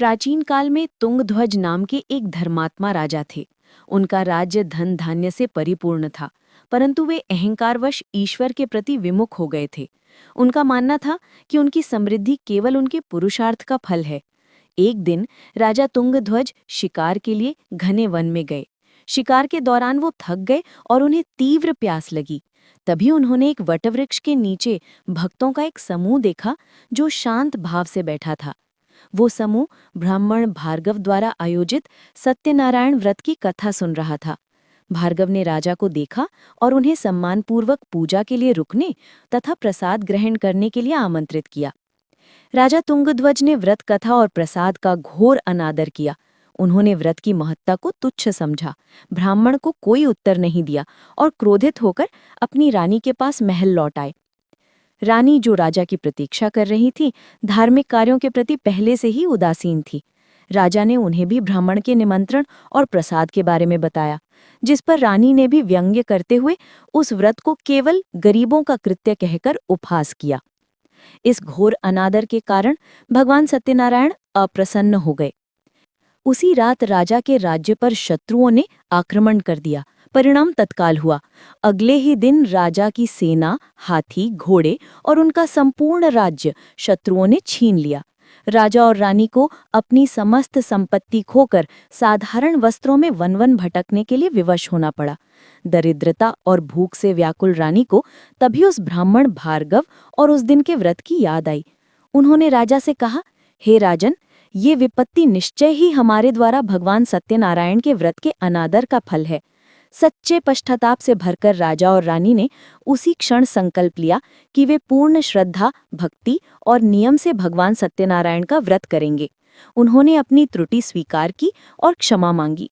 प्राचीन काल में तुंगध्वज नाम के एक धर्मात्मा राजा थे। उनका राज्य धन धान्य से परिपूर्ण था, परंतु वे अहंकारवश ईश्वर के प्रति विमुख हो गए थे। उनका मानना था कि उनकी समृद्धि केवल उनके पुरुषार्थ का फल है। एक दिन राजा तुंगध्वज शिकार के लिए घने वन में गए। शिकार के दौरान वो थक गए और उन्हें तीव्र प्यास लगी। तभी उन्होंने एक वटवृक्ष के नीचे भक्तों का एक समूह देखा जो शांत भाव से बैठा था। वो समूह ब्राह्मण भार्गव द्वारा आयोजित सत्यनारायण व्रत की कथा सुन रहा था। भार्गव ने राजा को देखा और उन्हें सम्मानपूर्वक पूजा के लिए रुकने तथा प्रसाद ग्रहण करने के लिए आमंत्रित किया। राजा तुंगध्वज ने व्रत कथा और प्रसाद का घोर अनादर किया। उन्होंने व्रत की महत्ता को तुच्छ समझा, ब्राह्मण को कोई उत्तर नहीं दिया और क्रोधित होकर अपनी रानी के पास महल लौट आए। रानी, जो राजा की प्रतीक्षा कर रही थी, धार्मिक कार्यों के प्रति पहले से ही उदासीन थी। राजा ने उन्हें भी ब्राह्मण के निमंत्रण और प्रसाद के बारे में बताया, जिस पर रानी ने भी व्यंग्य करते हुए उस व्रत को केवल गरीबों का कृत्य कहकर उपहास किया। इस घोर अनादर के कारण भगवान सत्यनारायण अप्रसन्न हो गए। उसी रात राजा के राज्य पर शत्रुओं ने आक्रमण कर दिया। परिणाम तत्काल हुआ। अगले ही दिन राजा की सेना, हाथी, घोड़े और उनका संपूर्ण राज्य शत्रुओं ने छीन लिया। राजा और रानी को अपनी समस्त संपत्ति खोकर साधारण वस्त्रों में वन-वन भटकने के लिए विवश होना पड़ा। दरिद्रता और भूख से व्याकुल रानी को तभी उस ब्राह्मण भार्गव और उस दिन के व्रत की याद आई। उन्होंने राजा से कहा, हे राजन, ये विपत्ति निश्चय ही हमारे द्वारा भगवान सत्यनारायण के व्रत के अनादर का फल है। सच्चे पश्चाताप से भरकर राजा और रानी ने उसी क्षण संकल्प लिया कि वे पूर्ण श्रद्धा, भक्ति और नियम से भगवान सत्यनारायण का व्रत करेंगे। उन्होंने अपनी त्रुटि स्वीकार की और क्षमा मांगी।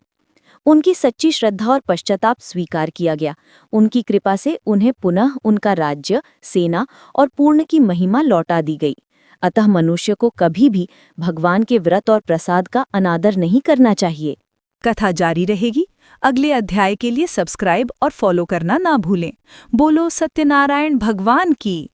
उनकी सच्ची श्रद्धा और पश्चाताप स्वीकार किया गया। उनकी कृपा से उन्हें पुनः उनका राज्य, सेना और पूर्ण की महिमा लौटा दी गई। अतः मनुष्य को कभी भी भगवान के व्रत और प्रसाद का अनादर नहीं करना चाहिए। कथा जारी रहेगी। अगले अध्याय के लिए सब्सक्राइब और फॉलो करना ना भूलें। बोलो सत्यनारायण भगवान की।